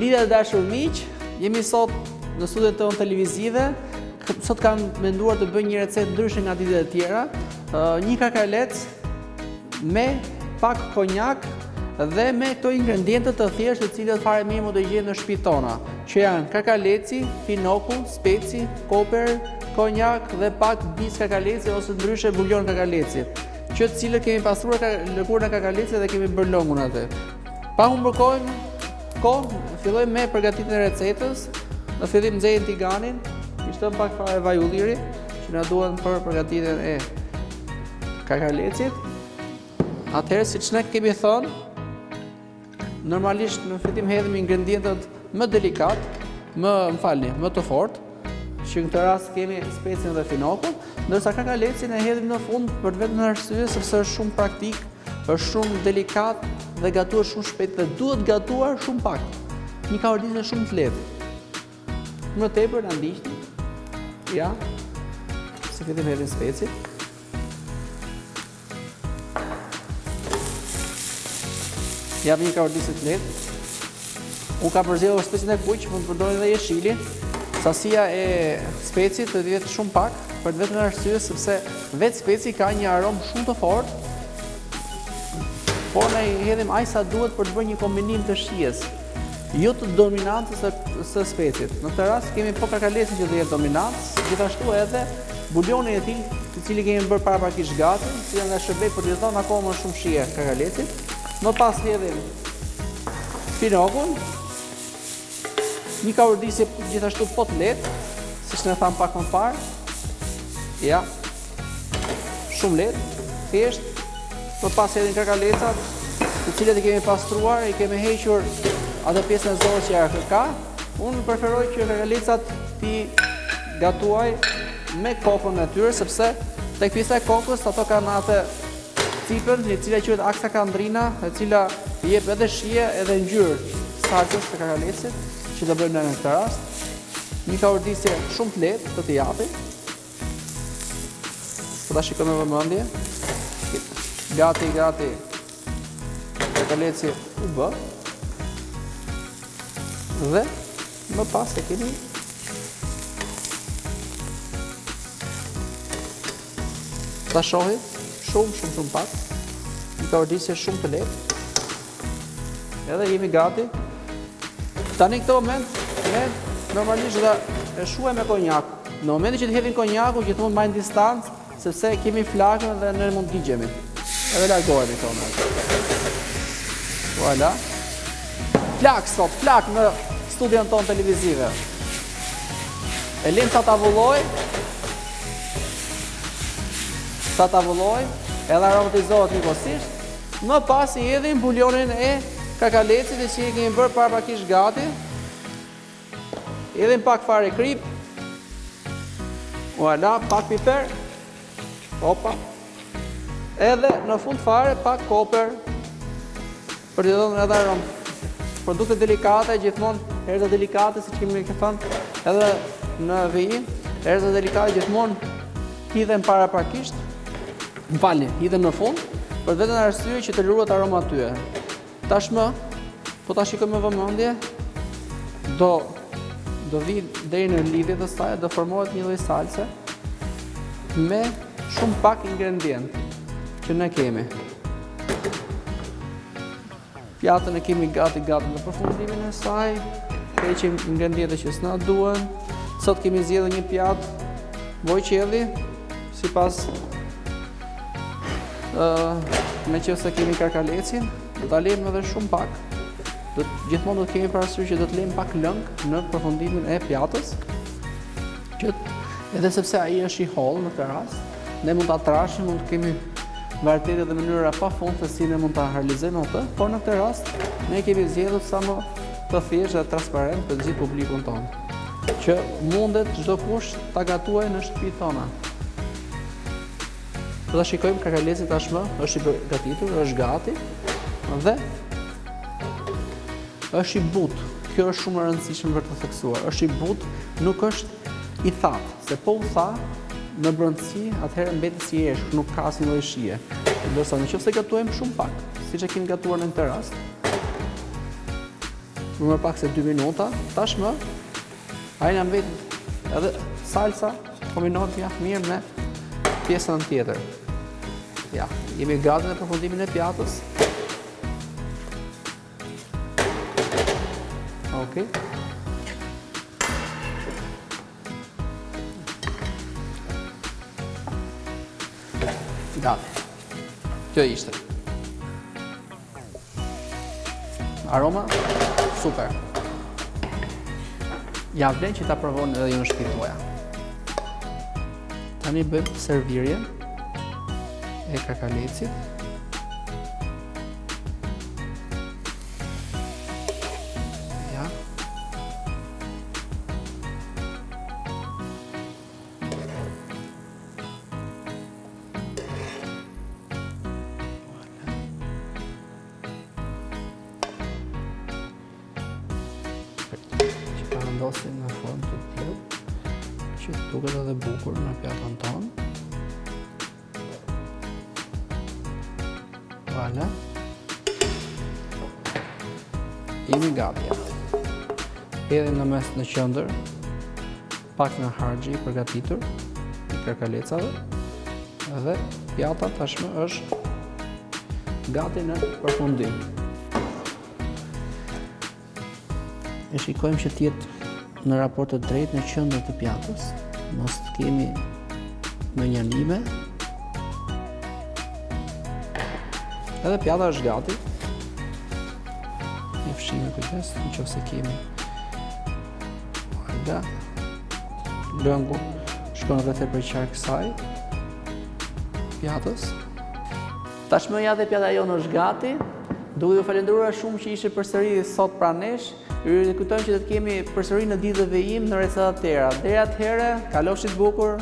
Mirë dashur miq, jemi sot në studion tonë televizive. Sot kam menduar të bëj një recetë ndryshe nga ditët e tjera. Një kakalec me pak konjak dhe me këto ingrediente të thjeshtë të cilët fare mirë mund të gjenë në shtëpitë tona, që janë kakaleci, finoku, speci, koper, konjak dhe pak bis kakaleci ose ndryshe buljon kakaleci, që të cilët kemi pastruar lëkurën e kakaleci dhe kemi bërë longun atë. Pa humbur kohë, fillojmë me përgatitjen e recetës. Në fillim nxejmë tiganin, i shtëm pak fare vaj ulliri që na duhen për përgatitjen e kakalecit. Atëherë, siç ne kemi thënë, normalisht në fillim hedhim ingredientet më delikat, më të fortë, që në këtë rast kemi specin dhe finokun, ndërsa kakalecin e hedhim në fund për vetëm arsye sepse është shumë praktik, është shumë delikat dhe gatuar shumë shpejt dhe duhet gatuar shumë pak. Një kaordizë shumë të lehtë. Më tepër na ndiqni. Ja. Se fillim hedhim specit. Ja një kaordizë të lehtë. Unë kam përzgjedhur specin e kuq, mund të përdorni edhe jeshili. Sasia e specit të jetë shumë pak, për vetëm arsye sepse vetë speci ka një aromë shumë të fortë. Por ne i hedhim aq sa duhet për të bërë një kombinim të shijes, jo të dominancës së specit. Në këtë rast kemi po kakalecin që do jetë dominancë, gjithashtu edhe buljonin e tij, i cili kemi bërë paraprakisht gati, që nga shërbej për të dhënë akoma më shumë shije kakalecit. Më pas hedhim finokun, një kaordisje gjithashtu po të lehtë, siç ne tham pak më parë. Ja. Shumë lehtë, thjesht. Më pas hedhim kakalecat, të cilët i kemi pastruar, i kemi hequr atë pjesën e zorës që ajo ka. Unë preferoj që kakalecat ti gatuaj me kokën e tyre, sepse tek pjesa e kokës ato kanë atë cipën, e cila quhet aksakandrina, e cila i jep edhe shije edhe ngjyrë salcës së kakalecit, që do bëjmë në këtë rast. Një kaordisje shumë të lehtë do t'i japim. Po ta shikojmë me vëmendje. Gati, kakaleci u bë. Dhe më pas e kemi ta shohim shumë pak. Një kaordisje shumë të lehtë. Edhe jemi gati. Tani në këtë moment ne normalisht do e shuajmë me konjak. Në momentin që të hedhim konjakun, gjithmonë mbajmë distancë, sepse kemi flakën dhe ne mund të digjemi. Edhe largohemi tonë. Voilà. Flak në studion tonë televizive. E lëm sa tavulloj. Edhe aromatizohet njëkohësisht. Më pas i hedhim buljonin e kakalecit që i kemi bërë paraprakisht gati. Hedhim pak fare krip. Voilà, pak piper. Opa. Edhe në fund fare pak koper për të dhënë edhe aromë. Produkte delikate, gjithmonë erëza delikate, siç kemi thënë, edhe në vijim, erëza delikate gjithmonë hidhen paraprakisht, hidhen në fund, për vetëm arsye që të lirohet aroma aty. Tashmë, po ta shikojmë me vëmendje, do vi deri në lidhje të saj, do formohet një lloj salse me shumë pak ingredient që ne kemi. Pjatën e kemi gati në përfundimin e saj, heqim ingredientet që s'na duhen. Sot kemi zgjedhur një pjatë vojqelli, sipas meqense kemi kakalecin, do ta lejmë edhe shumë pak. Gjithmonë do të kemi parasysh që do të lejmë pak lëng në përfundimin e pjatës, që edhe sepse ai është i hollë në këtë rast, ne mund ta trashim, mund të kemi varietet dhe mënyra pafund se si ne mund ta realizojmë atë, por në këtë rast ne kemi zgjedhur sa më të thjeshtë dhe transparent për të gjithë publikun tonë, që mundet çdo kush ta gatuajë në shtëpitë tona. Do ta shikojmë kakaleci tashmë, është i përgatitur, është gati dhe është i butë. Kjo është shumë e rëndësishme për të theksuar. Është i butë, nuk është i thatë, se po u tha në brendësi, atëherë mbetet si eshk, nuk ka asnjë lloj shije. Ndërsa nëse gatuajmë shumë pak, siç e kemi gatuar në këtë rast, më pak se 2 minuta, tashmë ai na mbet edhe salsa kombinohet mirë me pjesën tjetër. Ja, jemi gati në përfundimin e pjatës. Okej. Gati. Kjo ishte. Aroma super. Ja vlen që ta provoni edhe ju në shtëpi tuaja. Tani bëjmë servirjen e kakalecit. Ja. Që pa vendosin në formë të tillë që duket edhe bukur në pjatën tonë. Voilà. Jemi gati. Edhe në mes në qendër pak në harxhi i përgatitur i kakalecave dhe pjata tashmë është gati në përfundim. E shikojmë që të jetë në raport të drejtë në qendër të pjatës, mos të kemi ndonjë lime. Edhe pjata është gati. Ne fshijmë kujdes nëse kemi. Nga lëngu shkon rreth e përqar kësaj pjatës. Tashmë ja dhe pjata jonë është gati. Duke ju falenderuar shumë që ishe përsëri sot pranë nesh. Ju rikujtojmë që do të kemi përsëri në ditët e vijim në receta të tjera. Deri atëherë, kalofshit bukur.